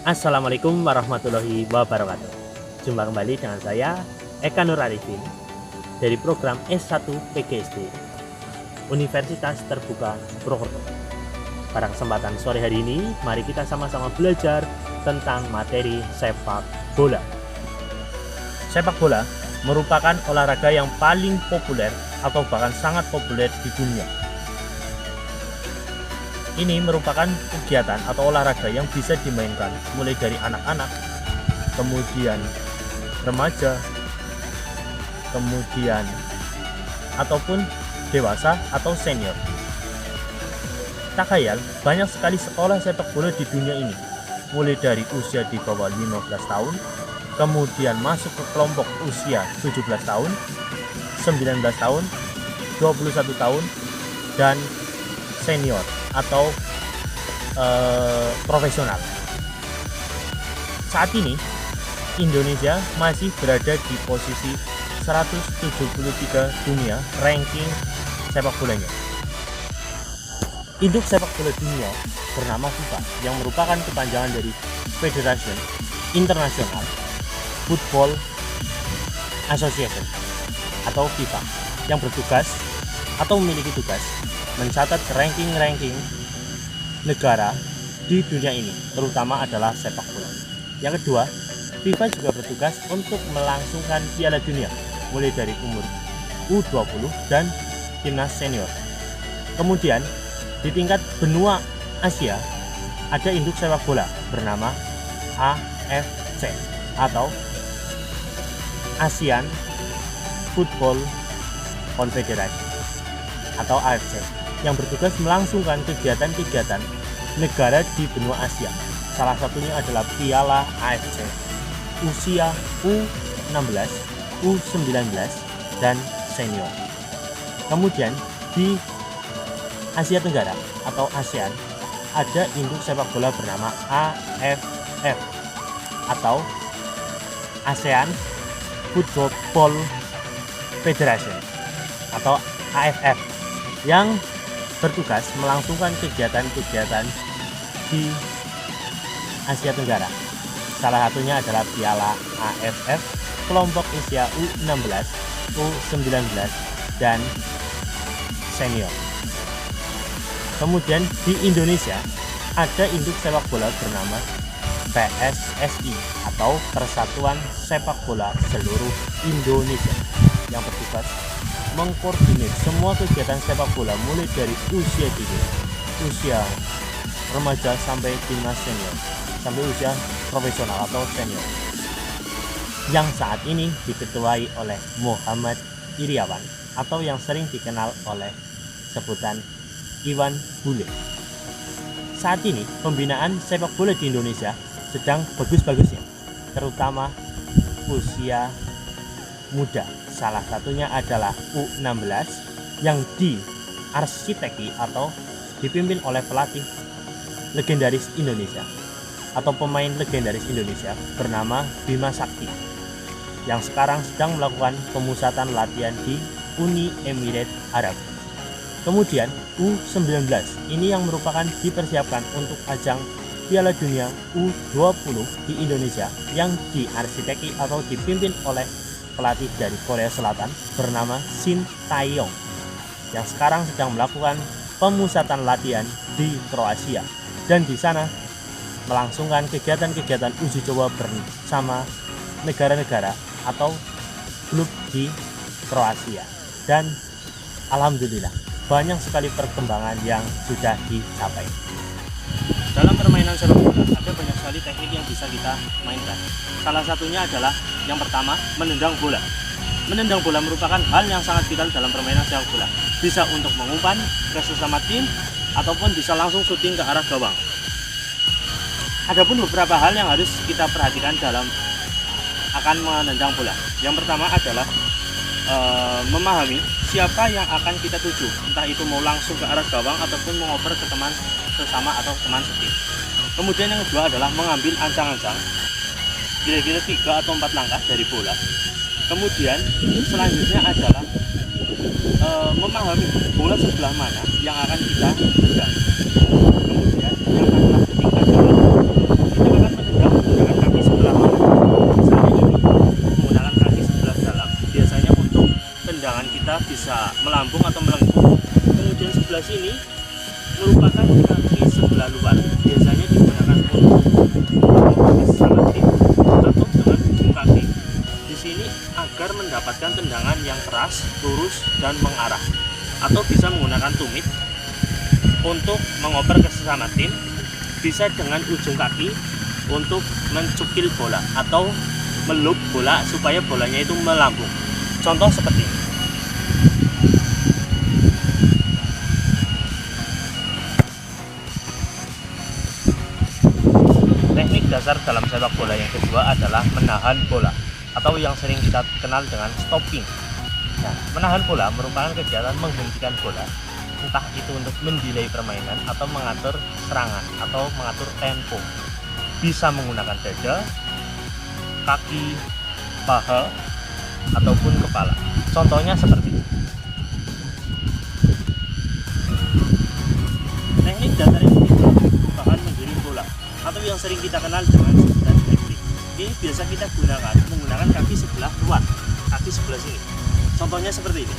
Assalamualaikum warahmatullahi wabarakatuh. Jumpa kembali dengan saya Eka Nur Arifin dari program S1 PGSD Universitas Terbuka Purwokerto. Pada kesempatan sore hari ini, mari kita sama-sama belajar tentang materi sepak bola. Sepak bola merupakan olahraga yang paling populer atau bahkan sangat populer di dunia. Ini merupakan kegiatan atau olahraga yang bisa dimainkan mulai dari anak-anak, kemudian remaja, kemudian ataupun dewasa atau senior. Tak khayal, banyak sekali sekolah sepak bola di dunia ini, mulai dari usia di bawah 15 tahun, kemudian masuk ke kelompok usia 17 tahun, 19 tahun, 21 tahun, dan senior atau profesional. Saat ini Indonesia masih berada di posisi 173 dunia ranking sepak bolanya. Induk sepak bola dunia bernama FIFA yang merupakan kepanjangan dari Federation International Football Association atau FIFA yang bertugas atau memiliki tugas mencatat ranking-ranking negara di dunia ini, terutama adalah sepak bola. Yang kedua, FIFA juga bertugas untuk melangsungkan Piala Dunia mulai dari umur U20 dan timnas senior. Kemudian, di tingkat benua Asia ada induk sepak bola bernama AFC atau ASEAN Football Confederation atau AFC yang bertugas melangsungkan kegiatan-kegiatan negara di benua Asia. Salah satunya adalah Piala AFC usia U16, U19, dan senior. Kemudian di Asia Tenggara atau ASEAN ada induk sepak bola bernama AFF atau ASEAN Football Federation atau AFF yang bertugas melangsungkan kegiatan-kegiatan di Asia Tenggara. Salah satunya adalah Piala AFF kelompok usia U16, U19, dan senior. Kemudian di Indonesia ada induk sepak bola bernama PSSI atau Persatuan Sepak Bola Seluruh Indonesia yang bertugas mengkoordinir semua kegiatan sepak bola mulai dari usia dini, usia remaja sampai timnas senior, sampai usia profesional atau senior, yang saat ini diketuai oleh Muhammad Iriawan atau yang sering dikenal oleh sebutan Iwan Bule. Saat ini pembinaan sepak bola di Indonesia sedang bagus-bagusnya, terutama usia muda. Salah satunya adalah U16 yang diarsiteki atau dipimpin oleh pelatih legendaris Indonesia atau pemain legendaris Indonesia bernama Bima Sakti yang sekarang sedang melakukan pemusatan latihan di Uni Emirat Arab. Kemudian U19 ini yang merupakan dipersiapkan untuk ajang Piala Dunia U20 di Indonesia yang diarsiteki atau dipimpin oleh pelatih dari Korea Selatan bernama Shin Tae-yong yang sekarang sedang melakukan pemusatan latihan di Kroasia dan di sana melangsungkan kegiatan-kegiatan uji coba bersama negara-negara atau klub di Kroasia. Dan alhamdulillah banyak sekali perkembangan yang sudah dicapai. Dalam permainan sepak bola ada banyak sekali teknik yang bisa kita mainkan. Salah satunya adalah yang pertama, menendang bola. Menendang bola merupakan hal yang sangat vital dalam permainan sepak bola. Bisa untuk mengumpan ke sesama tim ataupun bisa langsung syuting ke arah gawang. Adapun beberapa hal yang harus kita perhatikan dalam akan menendang bola. Yang pertama adalah memahami siapa yang akan kita tuju, entah itu mau langsung ke arah gawang ataupun mengoper ke teman sesama atau teman setim. Kemudian yang kedua adalah mengambil ancang-ancang kira-kira 3 atau 4 langkah dari bola. Kemudian selanjutnya adalah memahami bola sebelah mana yang akan kita tendang. Kemudian yang adalah ketika kita akan menendang merupakan kaki sebelah luar, biasanya digunakan untuk mengoper sesama tim atau dengan ujung kaki di sini agar mendapatkan tendangan yang keras, lurus, dan mengarah. Atau bisa menggunakan tumit untuk mengoper ke sesama tim, bisa dengan ujung kaki untuk mencukil bola atau melup bola supaya bolanya itu melambung. Contoh seperti ini. Teknik dasar dalam sepak bola yang kedua adalah menahan bola atau yang sering kita kenal dengan stopping. Nah, menahan bola merupakan kegiatan menghentikan bola, entah itu untuk mendelay permainan atau mengatur serangan atau mengatur tempo. Bisa menggunakan dada, kaki, paha, ataupun kepala. Contohnya seperti ini. Teknik dasar yang ketiga merupakan menggiring bola atau yang sering kita kenal dengan sebutan dribling. Ini biasa kita gunakan menggunakan kaki sebelah luar, kaki sebelah sini. Contohnya seperti ini.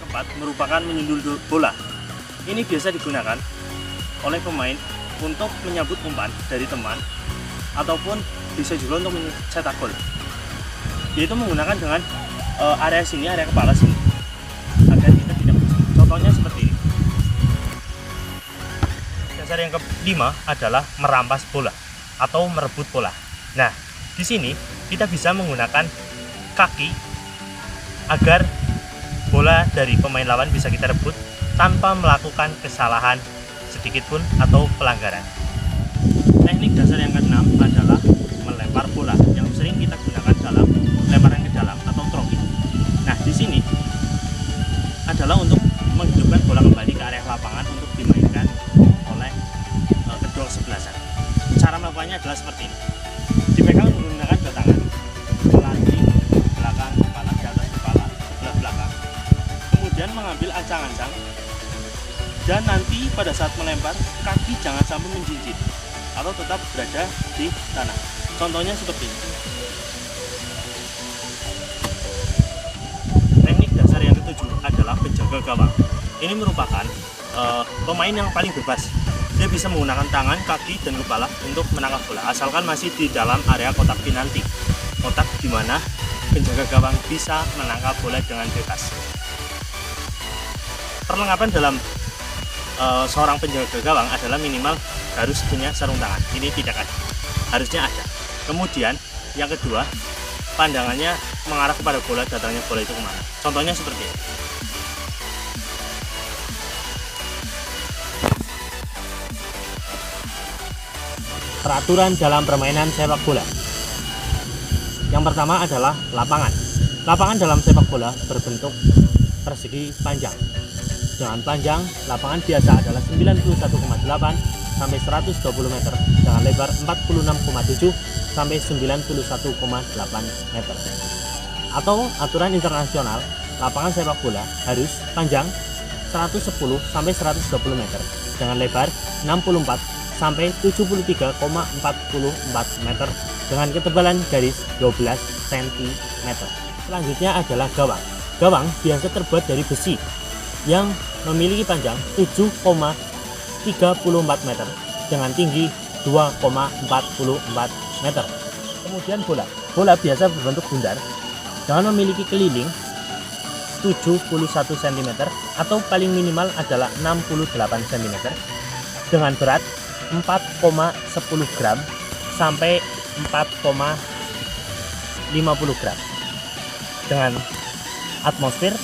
Keempat merupakan menyundul bola. Ini biasa digunakan oleh pemain untuk menyambut umpan dari teman ataupun bisa juga untuk mencetak gol. Yaitu menggunakan dengan area sini, area kepala sini, agar kita tidak pusing. Contohnya seperti ini. Dasar yang kelima adalah merampas bola atau merebut bola. Nah, di sini kita bisa menggunakan kaki agar bola dari pemain lawan bisa kita rebut tanpa melakukan kesalahan sedikit pun atau pelanggaran. Teknik dasar yang keenam adalah melempar bola yang sering kita gunakan dalam lemparan ke dalam atau throwing. Nah, di sini adalah untuk menghidupkan bola kembali ke area lapangan untuk dimainkan oleh kedua kesebelasan. Cara melakukannya adalah seperti ini. Dipegang menggunakan dua tangan, melatih belakang kepala, di atas kepala, sebelah belakang. Kemudian mengambil ancang-ancang, dan nanti pada saat melempar, kaki jangan sampai menjinjit atau tetap berada di tanah. Contohnya seperti ini. Teknik dasar yang ketujuh adalah penjaga gawang. Ini merupakan pemain yang paling bebas. Dia bisa menggunakan tangan, kaki, dan kepala untuk menangkap bola, asalkan masih di dalam area kotak penalti, kotak di mana penjaga gawang bisa menangkap bola dengan bebas. Perlengkapan dalam seorang penjaga gawang adalah minimal harus punya sarung tangan. Ini tidak ada, harusnya ada. Kemudian yang kedua, pandangannya mengarah kepada bola, datangnya bola itu kemana. Contohnya seperti ini. Peraturan dalam permainan sepak bola. Yang pertama adalah lapangan. Lapangan dalam sepak bola berbentuk persegi panjang. Dengan panjang, lapangan biasa adalah 91,8 sampai 120 meter dengan lebar 46,7 sampai 91,8 meter. Atau aturan internasional, lapangan sepak bola harus panjang 110 sampai 120 meter dengan lebar 64 sampai 73,44 meter dengan ketebalan garis 12 cm. Selanjutnya adalah gawang. Gawang biasa terbuat dari besi yang memiliki panjang 7,34 meter dengan tinggi 2,44 meter. Kemudian bola. Bola biasa berbentuk bundar dengan memiliki keliling 71 cm atau paling minimal adalah 68 cm dengan berat 4,10 gram sampai 4,50 gram dengan atmosfer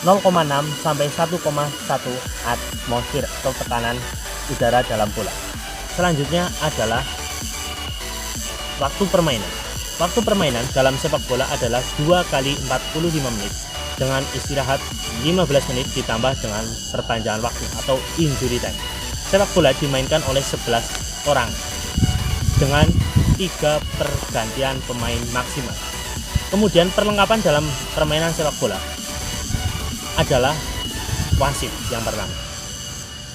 0,6 sampai 1,1 atmosfer atau tekanan udara dalam bola. Selanjutnya adalah waktu permainan. Waktu permainan dalam sepak bola adalah 2 kali 45 menit dengan istirahat 15 menit ditambah dengan perpanjangan waktu atau injury time. Sepak bola dimainkan oleh 11 orang dengan 3 pergantian pemain maksimal. Kemudian perlengkapan dalam permainan sepak bola adalah wasit yang pertama.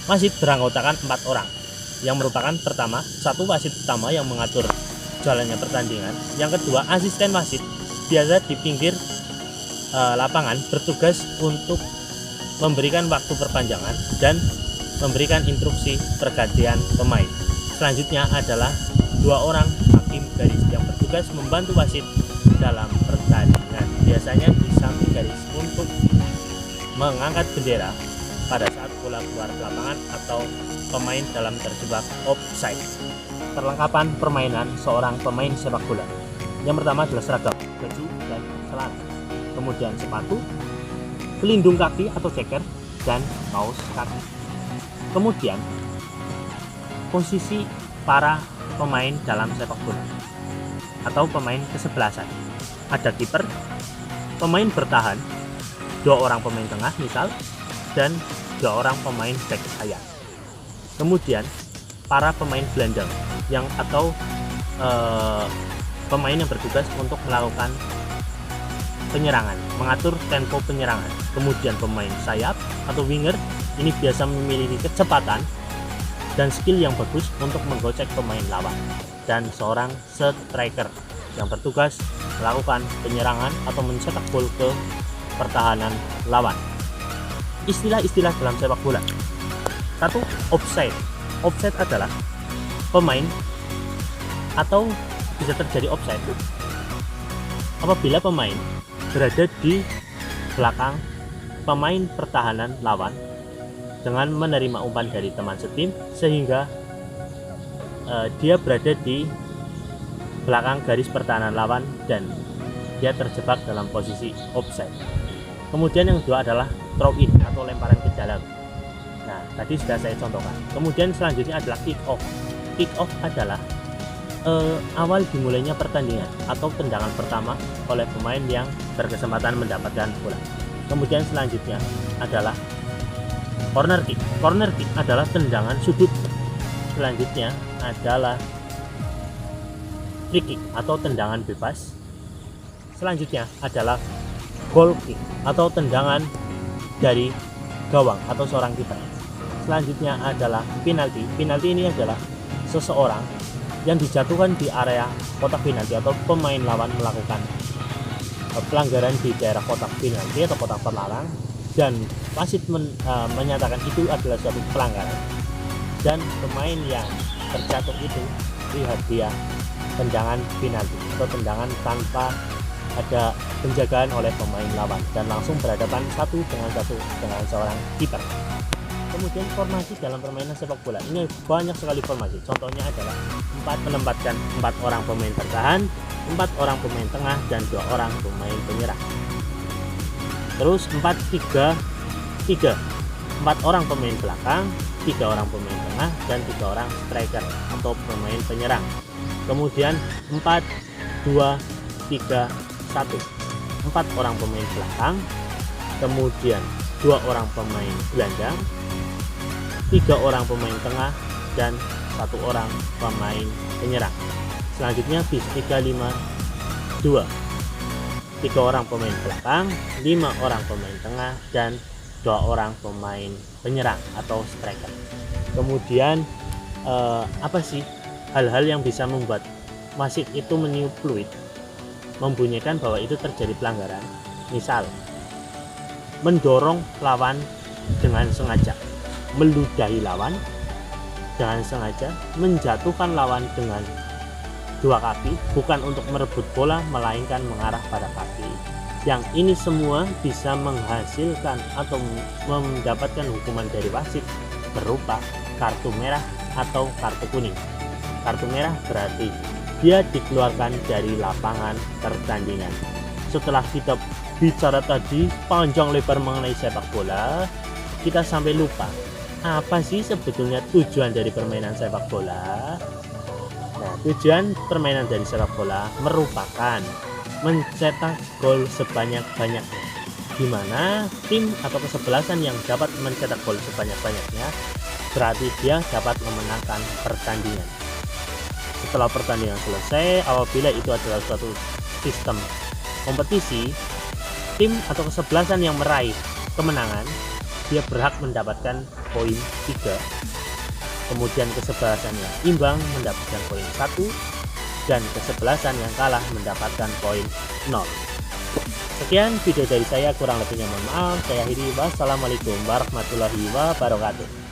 Wasit beranggotakan 4 orang yang merupakan pertama, satu wasit utama yang mengatur jalannya pertandingan. Yang kedua, asisten wasit biasa di pinggir lapangan bertugas untuk memberikan waktu perpanjangan dan memberikan instruksi pergantian pemain. Selanjutnya adalah 2 orang hakim garis yang bertugas membantu wasit dalam pertandingan, biasanya di samping garis untuk mengangkat bendera pada saat bola keluar ke lapangan atau pemain dalam terjebak offside. Perlengkapan permainan seorang pemain sepak bola. Yang pertama adalah seragam, baju dan celana. Kemudian sepatu, pelindung kaki atau ceker, dan kaos kaki. Kemudian posisi para pemain dalam sepak bola atau pemain kesebelasan. Ada kiper, pemain bertahan, 2 orang pemain tengah misal, dan 2 orang pemain back sayap. Kemudian para pemain gelandang yang atau pemain yang bertugas untuk melakukan penyerangan, mengatur tempo penyerangan. Kemudian pemain sayap atau winger ini biasa memiliki kecepatan dan skill yang bagus untuk menggocek pemain lawan. Dan seorang striker yang bertugas melakukan penyerangan atau mencetak gol ke pertahanan lawan. Istilah-istilah dalam sepak bola. 1. Offside. Offside adalah pemain atau bisa terjadi offside apabila pemain berada di belakang pemain pertahanan lawan dengan menerima umpan dari teman setim sehingga dia berada di belakang garis pertahanan lawan dan dia terjebak dalam posisi offside. Kemudian yang kedua adalah throw in atau lemparan ke dalam. Nah, tadi sudah saya contohkan. Kemudian selanjutnya adalah kick off. Kick off adalah awal dimulainya pertandingan atau tendangan pertama oleh pemain yang berkesempatan mendapatkan bola. Kemudian selanjutnya adalah corner kick. Corner kick adalah tendangan sudut. Selanjutnya adalah free kick atau tendangan bebas. Selanjutnya adalah goal kick atau tendangan dari gawang atau seorang kiper. Selanjutnya adalah penalti. Penalti ini adalah seseorang yang dijatuhkan di area kotak penalti atau pemain lawan melakukan pelanggaran di daerah kotak penalti atau kotak terlarang dan wasit menyatakan itu adalah suatu pelanggaran dan pemain yang terjatuh itu lihat dia tendangan penalti atau tendangan tanpa ada penjagaan oleh pemain lawan dan langsung berhadapan satu dengan seorang kiper. Kemudian formasi dalam permainan sepak bola ini banyak sekali formasi. Contohnya adalah 4 orang pemain bertahan, 4 orang pemain tengah dan 2 orang pemain penyerang. Terus 4-3-3, 4 orang pemain belakang, 3 orang pemain tengah dan 3 orang striker atau pemain penyerang. Kemudian 4-2-3-1, 4 orang pemain belakang, kemudian 2 orang pemain gelandang, 3 orang pemain tengah dan 1 orang pemain penyerang. Selanjutnya bis 3-5-2, 3 orang pemain belakang, 5 orang pemain tengah dan 2 orang pemain penyerang atau striker. Kemudian apa sih hal-hal yang bisa membuat wasit itu meniup fluid, membunyikan bahwa itu terjadi pelanggaran? Misal mendorong lawan dengan sengaja, meludahi lawan dengan sengaja, menjatuhkan lawan dengan 2 kaki bukan untuk merebut bola melainkan mengarah pada kaki. Yang ini semua bisa menghasilkan atau mendapatkan hukuman dari wasit berupa kartu merah atau kartu kuning. Kartu merah berarti dia dikeluarkan dari lapangan pertandingan. Setelah kita bicara tadi panjang lebar mengenai sepak bola, kita sampai lupa apa sih sebetulnya tujuan dari permainan sepak bola. Nah, tujuan permainan dari sepak bola merupakan mencetak gol sebanyak-banyaknya, di mana tim atau kesebelasan yang dapat mencetak gol sebanyak-banyaknya berarti dia dapat memenangkan pertandingan. Setelah pertandingan selesai, apabila itu adalah suatu sistem kompetisi, tim atau kesebelasan yang meraih kemenangan dia berhak mendapatkan poin 3, kemudian kesebelasan yang imbang mendapatkan poin 1 dan kesebelasan yang kalah mendapatkan poin 0. Sekian video dari saya, kurang lebihnya mohon maaf. Saya akhiri, wassalamualaikum warahmatullahi wabarakatuh.